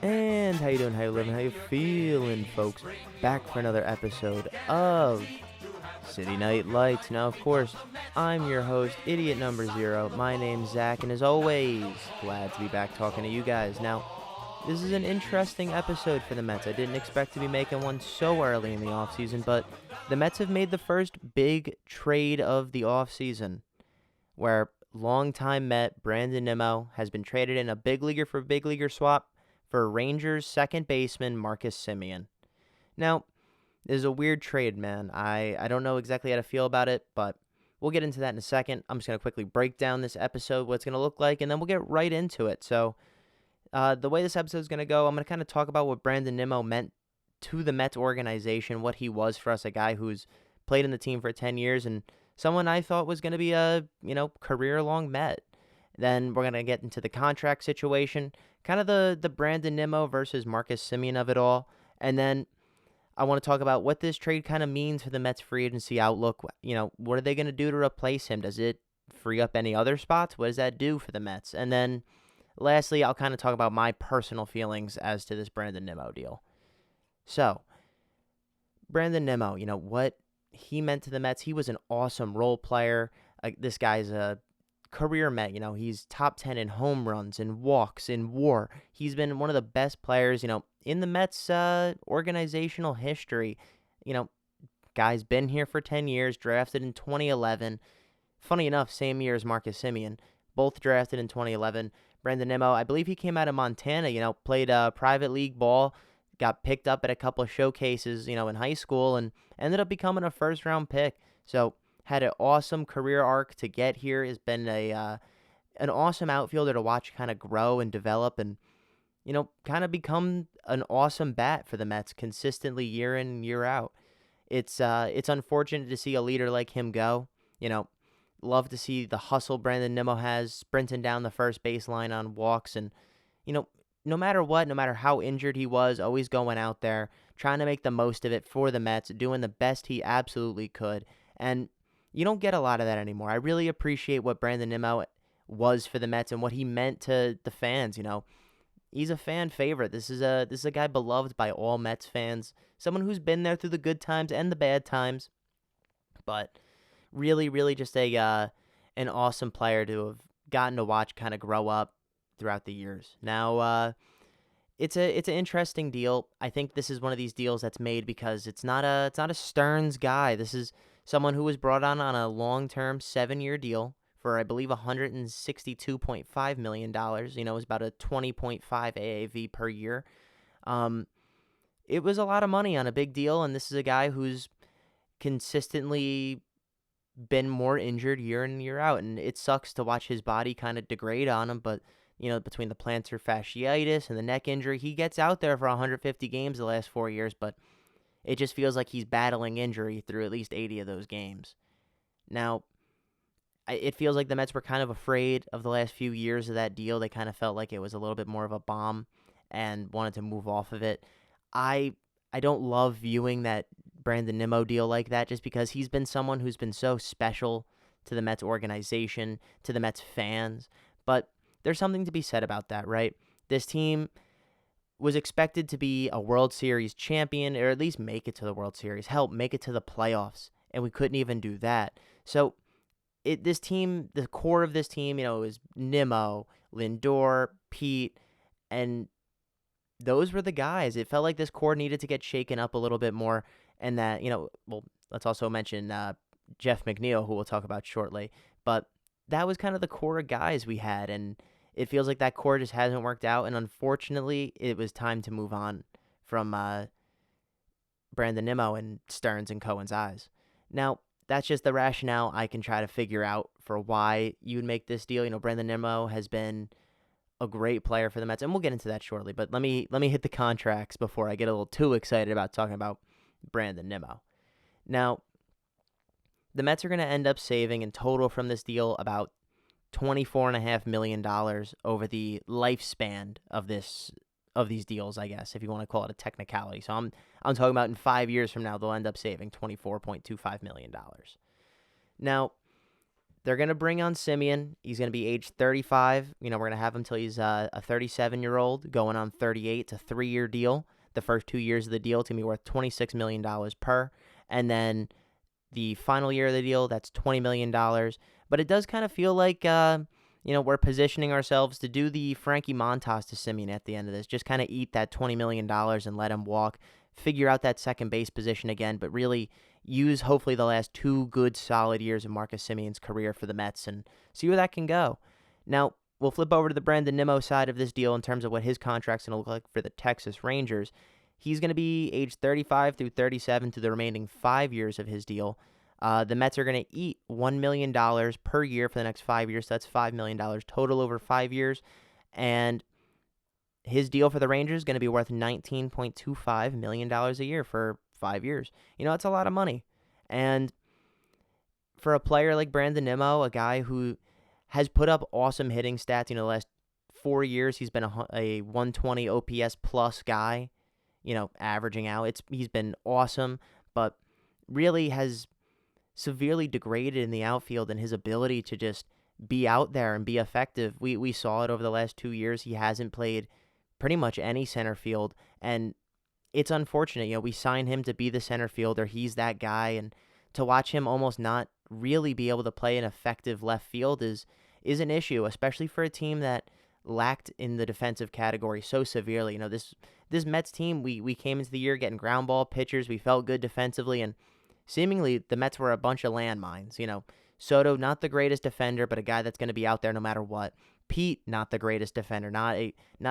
And how you doing? How you living? How you feeling, folks? Back for another episode of City Night Lights. Now, of course, I'm your host, Idiot Number Zero. My name's Zach, and as always, glad to be back talking to you guys. Now, this is an interesting episode for the Mets. I didn't expect to be making one so early in the offseason, but the Mets have made the first big trade of the offseason, where longtime Met Brandon Nimmo has been traded in a big leaguer for big leaguer swap for Rangers second baseman Marcus Semien. Now, this is a weird trade, man. I don't know exactly how to feel about it, but we'll get into that in a second. I'm just going to quickly break down this episode, what it's going to look like, and then we'll get right into it. So, the way this episode is going to go, I'm going to kind of talk about what Brandon Nimmo meant to the Mets organization, what he was for us, a guy who's played in the team for 10 years, and someone I thought was going to be a, career-long Met. Then we're going to get into the contract situation, kind of the Brandon Nimmo versus Marcus Semien of it all. And then I want to talk about what this trade kind of means for the Mets free agency outlook. What are they going to do to replace him? Does it free up any other spots? What does that do for the Mets? And then lastly, I'll kind of talk about my personal feelings as to this Brandon Nimmo deal. So, Brandon Nimmo, what he meant to the Mets. He was an awesome role player. This guy's a career Met. He's top 10 in home runs, in walks, in WAR. He's been one of the best players, in the Mets organizational history. Guy's been here for 10 years, drafted in 2011. Funny enough, same year as Marcus Semien, both drafted in 2011. Brandon Nimmo, I believe he came out of Montana, played private league ball, got picked up at a couple of showcases, in high school, and ended up becoming a first-round pick. So, had an awesome career arc to get here. Has been an awesome outfielder to watch kind of grow and develop and, kind of become an awesome bat for the Mets consistently year in, year out. It's unfortunate to see a leader like him go. Love to see the hustle Brandon Nimmo has, sprinting down the first baseline on walks and, no matter what, no matter how injured he was, always going out there, trying to make the most of it for the Mets, doing the best he absolutely could. And you don't get a lot of that anymore. I really appreciate what Brandon Nimmo was for the Mets and what he meant to the fans. He's a fan favorite. This is a guy beloved by all Mets fans. Someone who's been there through the good times and the bad times. But really, really just an awesome player to have gotten to watch kind of grow up throughout the years. Now, it's an interesting deal. I think this is one of these deals that's made because it's not a Stearns guy. This is someone who was brought on a long-term 7-year deal for, I believe, $162.5 million. It was about a 20.5 AAV per year. It was a lot of money on a big deal, and this is a guy who's consistently been more injured year in and year out, and it sucks to watch his body kind of degrade on him, but between the plantar fasciitis and the neck injury, he gets out there for 150 games the last 4 years, but it just feels like he's battling injury through at least 80 of those games. Now, it feels like the Mets were kind of afraid of the last few years of that deal. They kind of felt like it was a little bit more of a bomb and wanted to move off of it. I don't love viewing that Brandon Nimmo deal like that just because he's been someone who's been so special to the Mets organization, to the Mets fans. But there's something to be said about that, right? This team was expected to be a World Series champion, or at least make it to the World Series, help make it to the playoffs, and we couldn't even do that. So this team, the core of this team, it was Nimmo, Lindor, Pete, and those were the guys. It felt like this core needed to get shaken up a little bit more, and that, let's also mention Jeff McNeil, who we'll talk about shortly, but that was kind of the core of guys we had, and it feels like that core just hasn't worked out, and unfortunately, it was time to move on from Brandon Nimmo and Stearns and Cohen's eyes. Now, that's just the rationale I can try to figure out for why you would make this deal. Brandon Nimmo has been a great player for the Mets, and we'll get into that shortly, but let me hit the contracts before I get a little too excited about talking about Brandon Nimmo. Now, the Mets are going to end up saving in total from this deal about $24.5 million over the lifespan of these deals, I guess, if you want to call it a technicality. So I'm talking about in 5 years from now, they'll end up saving $24.25 million. Now, they're going to bring on Simeon. He's going to be age 35. We're going to have him till he's a 37-year-old, going on 38. It's a 3-year deal. The first 2 years of the deal to be worth $26 million per. And then the final year of the deal, that's $20 million. But it does kind of feel like, we're positioning ourselves to do the Frankie Montas to Simeon at the end of this. Just kind of eat that $20 million and let him walk. Figure out that second base position again, but really use hopefully the last 2 good solid years of Marcus Simeon's career for the Mets and see where that can go. Now, we'll flip over to the Brandon Nimmo side of this deal in terms of what his contract's going to look like for the Texas Rangers. He's going to be age 35 through 37 through the remaining 5 years of his deal. The Mets are going to eat $1 million per year for the next 5 years. So that's $5 million total over 5 years. And his deal for the Rangers is going to be worth $19.25 million a year for 5 years. It's a lot of money. And for a player like Brandon Nimmo, a guy who has put up awesome hitting stats, the last 4 years he's been a 120 OPS plus guy, averaging out. He's been awesome, but really has severely degraded in the outfield and his ability to just be out there and be effective. We saw it over the last 2 years. He hasn't played pretty much any center field, and it's unfortunate. We signed him to be the center fielder. He's that guy, and to watch him almost not really be able to play an effective left field is an issue, especially for a team that lacked in the defensive category so severely. This Mets team, we came into the year getting ground ball pitchers. We felt good defensively, and seemingly the Mets were a bunch of landmines. Soto, not the greatest defender, but a guy that's going to be out there no matter what. Pete, not the greatest defender, not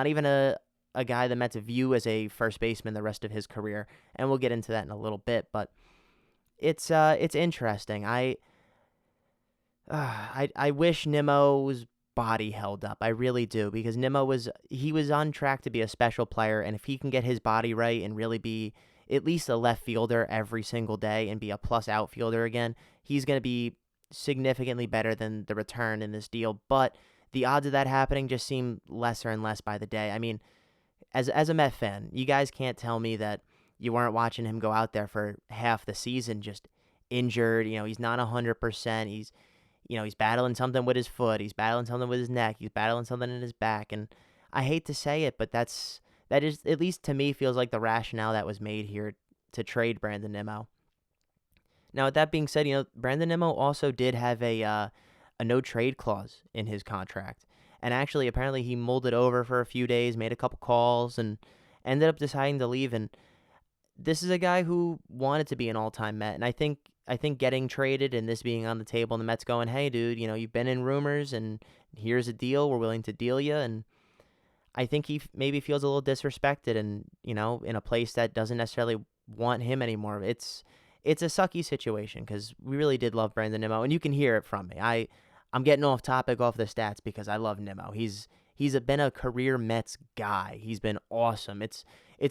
even a guy the Mets view as a first baseman the rest of his career, and we'll get into that in a little bit. But it's interesting. I wish Nimmo's body held up. I really do, because Nimmo was on track to be a special player, and if he can get his body right and really be at least a left fielder every single day and be a plus outfielder again, he's going to be significantly better than the return in this deal. But the odds of that happening just seem lesser and less by the day. I mean, as a Met fan, you guys can't tell me that you weren't watching him go out there for half the season just injured. He's not 100%. He's battling something with his foot. He's battling something with his neck. He's battling something in his back. And I hate to say it, but that is, at least to me, feels like the rationale that was made here to trade Brandon Nimmo. Now, with that being said, Brandon Nimmo also did have a no-trade clause in his contract. And actually, apparently, he mulled it over for a few days, made a couple calls, and ended up deciding to leave. And this is a guy who wanted to be an all-time Met. And I think getting traded and this being on the table and the Mets going, hey, dude, you've been in rumors, and here's a deal. We're willing to deal you. And I think he maybe feels a little disrespected and, in a place that doesn't necessarily want him anymore. It's a sucky situation because we really did love Brandon Nimmo, and you can hear it from me. I'm getting off topic off the stats because I love Nimmo. He's been a career Mets guy. He's been awesome. It's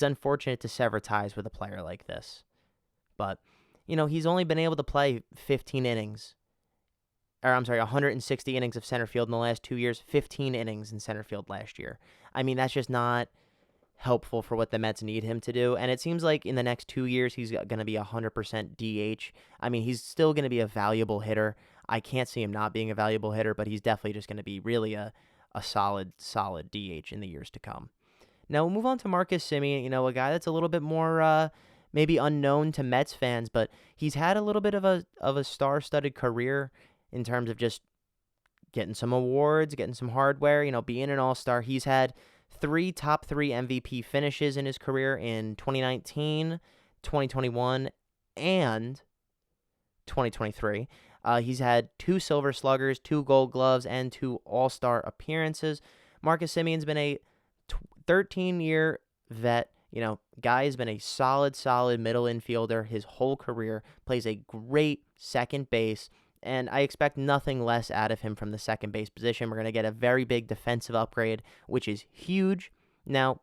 unfortunate to sever ties with a player like this. But, he's only been able to play 160 innings of center field in the last 2 years, 15 innings in center field last year. I mean, that's just not helpful for what the Mets need him to do. And it seems like in the next 2 years, he's going to be 100% DH. I mean, he's still going to be a valuable hitter. I can't see him not being a valuable hitter, but he's definitely just going to be really a solid DH in the years to come. Now we'll move on to Marcus Simeon, a guy that's a little bit more maybe unknown to Mets fans, but he's had a little bit of a star-studded career in terms of just getting some awards, getting some hardware, being an all-star. He's had 3 top 3 MVP finishes in his career in 2019, 2021, and 2023. He's had 2 Silver Sluggers, 2 Gold Gloves, and 2 All-Star appearances. Marcus Simeon's been a 13-year vet. Guy's been a solid middle infielder his whole career, plays a great second base, and I expect nothing less out of him from the second base position. We're going to get a very big defensive upgrade, which is huge. Now,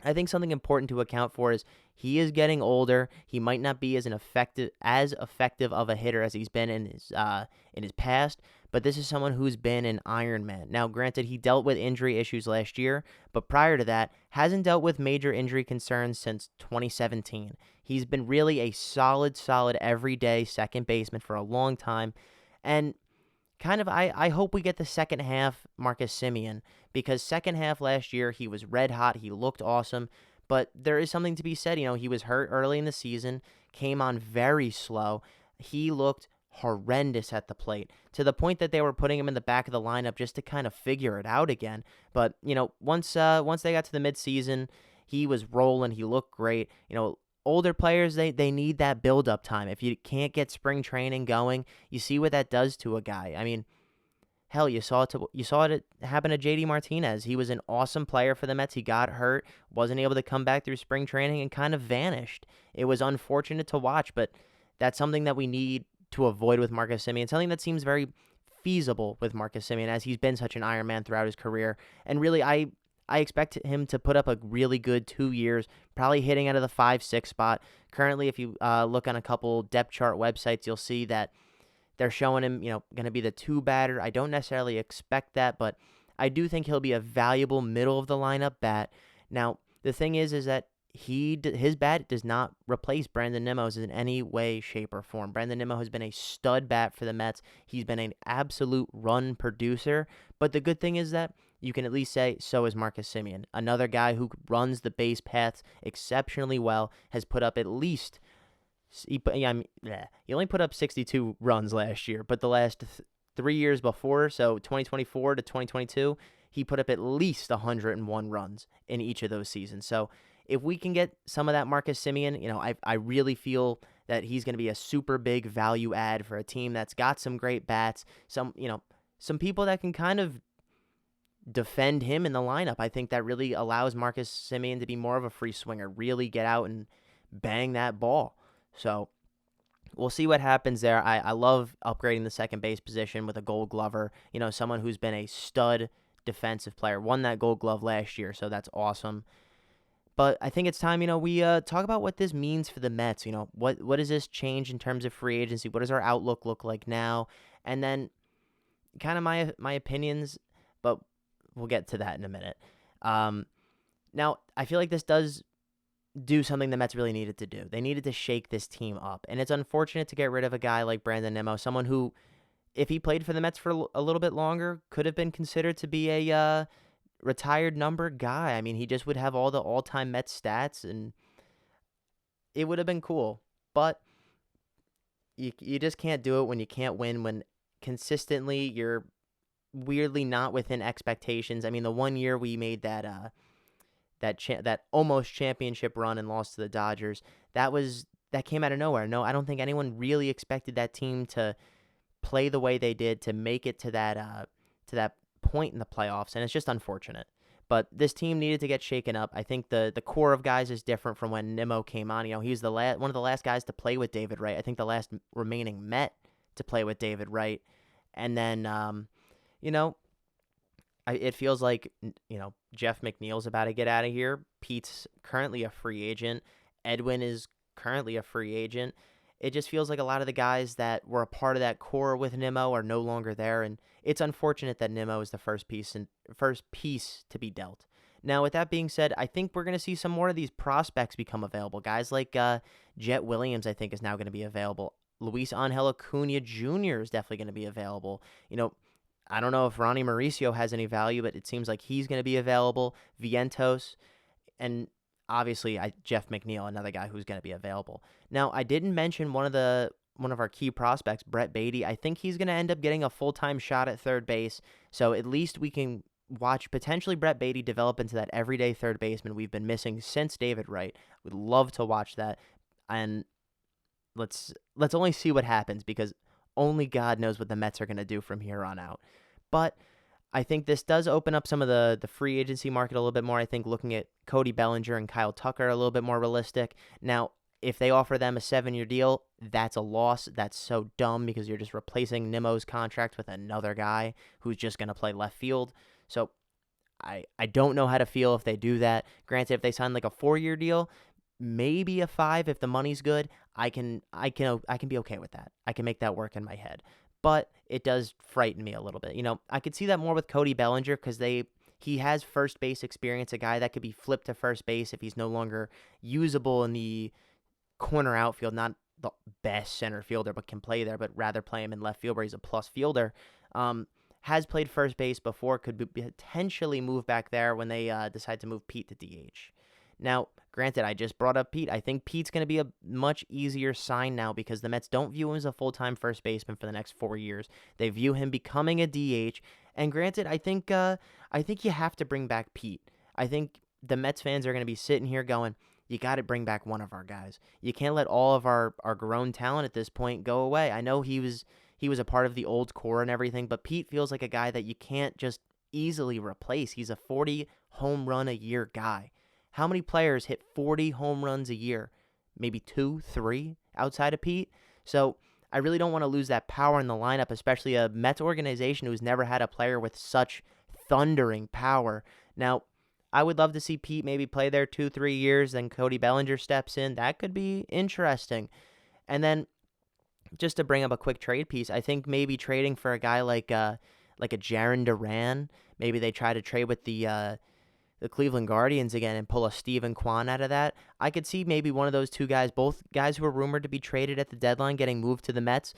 I think something important to account for is he is getting older. He might not be as effective of a hitter as he's been in his past, but this is someone who's been an Iron Man. Now, granted, he dealt with injury issues last year, but prior to that, hasn't dealt with major injury concerns since 2017. He's been really a solid everyday second baseman for a long time, and I hope we get the second half Marcus Semien, because second half last year he was red hot, he looked awesome, but there is something to be said. He was hurt early in the season, came on very slow. He looked horrendous at the plate, to the point that they were putting him in the back of the lineup just to kind of figure it out again. But once they got to the midseason, he was rolling. He looked great. Older players, they need that build-up time. If you can't get spring training going, you see what that does to a guy. I mean, hell, you saw it happen to JD Martinez. He was an awesome player for the Mets. He got hurt, wasn't able to come back through spring training, and kind of vanished. It was unfortunate to watch, but that's something that we need to avoid with Marcus Semien. Something that seems very feasible with Marcus Semien, as he's been such an Iron Man throughout his career. And really, I expect him to put up a really good 2 years, probably hitting out of the 5-6 spot. Currently, if you look on a couple depth chart websites, you'll see that they're showing him, going to be the 2 batter. I don't necessarily expect that, but I do think he'll be a valuable middle of the lineup bat. Now, the thing is that his bat does not replace Brandon Nimmo's in any way, shape, or form. Brandon Nimmo has been a stud bat for the Mets. He's been an absolute run producer, but the good thing is that you can at least say so is Marcus Semien. Another guy who runs the base paths exceptionally well, has put up at least, he only put up 62 runs last year, but the last 3 years before, so 2024 to 2022, he put up at least 101 runs in each of those seasons. So if we can get some of that Marcus Semien, I really feel that he's going to be a super big value add for a team that's got some great bats, some people that can kind of defend him in the lineup. I think that really allows Marcus Semien to be more of a free swinger, really get out and bang that ball. So we'll see what happens there. I love upgrading the second base position with a Gold Glover, someone who's been a stud defensive player, won that Gold Glove last year, so that's awesome. But I think it's time, we talk about what this means for the Mets. What does this change in terms of free agency? What does our outlook look like now? And then kind of my opinions, but we'll get to that in a minute. Now, I feel like this does do something the Mets really needed to do. They needed to shake this team up. And it's unfortunate to get rid of a guy like Brandon Nimmo, someone who, if he played for the Mets for a little bit longer, could have been considered to be a retired number guy. I mean, he just would have all the all-time Mets stats, and it would have been cool. But you just can't do it when you can't win, when consistently you're weirdly not within expectations. I mean, the 1 year we made that almost championship run and lost to the Dodgers, that came out of nowhere. No, I don't think anyone really expected that team to play the way they did, to make it to that point in the playoffs, and it's just unfortunate. But this team needed to get shaken up. I think the core of guys is different from when Nimmo came on. He was one of the last guys to play with David Wright. I think the last remaining Met to play with David Wright. And then, it feels like, Jeff McNeil's about to get out of here. Pete's currently a free agent. Edwin is currently a free agent. It just feels like a lot of the guys that were a part of that core with Nimmo are no longer there, and it's unfortunate that Nimmo is the first piece to be dealt. Now, with that being said, I think we're going to see some more of these prospects become available. Guys like Jet Williams, I think, is now going to be available. Luis Angel Acuna Jr. is definitely going to be available. I don't know if Ronnie Mauricio has any value, but it seems like he's going to be available. Vientos, and obviously Jeff McNeil, another guy who's going to be available. Now, I didn't mention one of our key prospects, Brett Baty. I think he's going to end up getting a full-time shot at third base, so at least we can watch potentially Brett Baty develop into that everyday third baseman we've been missing since David Wright. Would love to watch that, and let's only see what happens, because only God knows what the Mets are going to do from here on out. But I think this does open up some of the free agency market a little bit more. I think looking at Cody Bellinger and Kyle Tucker are a little bit more realistic. Now, if they offer them a 7-year deal, that's a loss. That's so dumb, because you're just replacing Nimmo's contract with another guy who's just going to play left field. So I don't know how to feel if they do that. Granted, if they sign like a 4-year deal, maybe a 5 if the money's good, I can be okay with that. I can make that work in my head. But it does frighten me a little bit. I could see that more with Cody Bellinger, because he has first base experience, a guy that could be flipped to first base if he's no longer usable in the corner outfield, not the best center fielder but can play there, but rather play him in left field where he's a plus fielder. Has played first base before, could potentially move back there when they decide to move Pete to DH. Now, granted, I just brought up Pete. I think Pete's going to be a much easier sign now because the Mets don't view him as a full-time first baseman for the next 4 years. They view him becoming a DH. And granted, I think you have to bring back Pete. I think the Mets fans are going to be sitting here going, you got to bring back one of our guys. You can't let all of our grown talent at this point go away. I know he was a part of the old core and everything, but Pete feels like a guy that you can't just easily replace. He's a 40 home run a year guy. How many players hit 40 home runs a year? Maybe 2, 3 outside of Pete? So I really don't want to lose that power in the lineup, especially a Mets organization who's never had a player with such thundering power. Now, I would love to see Pete maybe play there 2, 3 years, then Cody Bellinger steps in. That could be interesting. And then just to bring up a quick trade piece, I think maybe trading for a guy like a Jarren Duran. Maybe they try to trade with the Cleveland Guardians again and pull a Steven Kwan out of that. I could see maybe one of those two guys, both guys who were rumored to be traded at the deadline, getting moved to the Mets.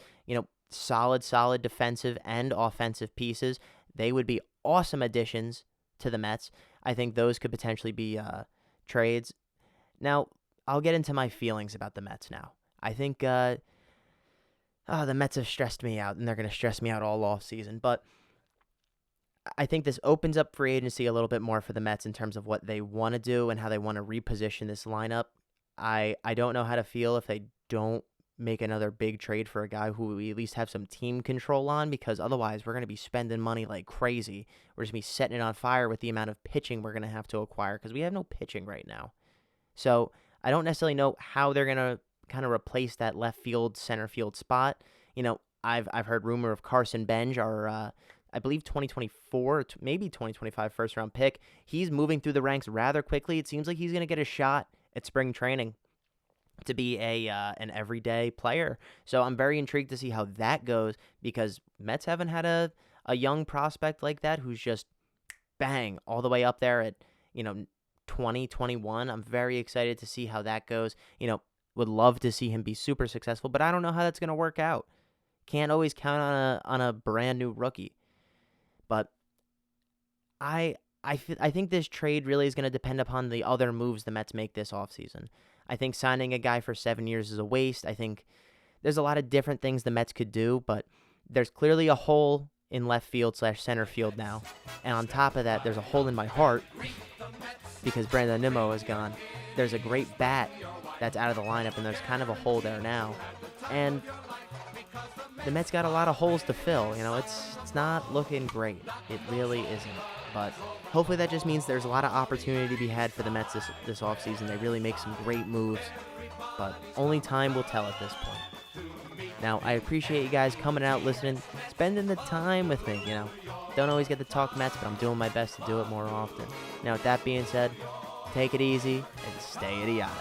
Solid defensive and offensive pieces. They would be awesome additions to the Mets. I think those could potentially be trades. Now, I'll get into my feelings about the Mets now. I think the Mets have stressed me out, and they're going to stress me out all offseason. But I think this opens up free agency a little bit more for the Mets in terms of what they want to do and how they want to reposition this lineup. I don't know how to feel if they don't make another big trade for a guy who we at least have some team control on, because otherwise we're going to be spending money like crazy. We're just going to be setting it on fire with the amount of pitching we're going to have to acquire because we have no pitching right now. So I don't necessarily know how they're going to kind of replace that left field, center field spot. I've heard rumor of Carson Benj, our I believe 2024, maybe 2025 first round pick. He's moving through the ranks rather quickly. It seems like he's going to get a shot at spring training to be an everyday player. So I'm very intrigued to see how that goes, because Mets haven't had a young prospect like that who's just bang all the way up there at 20, 21. I'm very excited to see how that goes. Would love to see him be super successful, but I don't know how that's going to work out. Can't always count on a brand new rookie. But I think this trade really is going to depend upon the other moves the Mets make this offseason. I think signing a guy for 7 years is a waste. I think there's a lot of different things the Mets could do, but there's clearly a hole in left field / center field now. And on top of that, there's a hole in my heart because Brandon Nimmo is gone. There's a great bat that's out of the lineup, and there's kind of a hole there now. And the Mets got a lot of holes to fill. It's not looking great. It really isn't. But hopefully that just means there's a lot of opportunity to be had for the Mets this offseason. They really make some great moves, but only time will tell at this point. Now, I appreciate you guys coming out, listening, spending the time with me. Don't always get to talk Mets, but I'm doing my best to do it more often. Now, with that being said, take it easy and stay idiotic.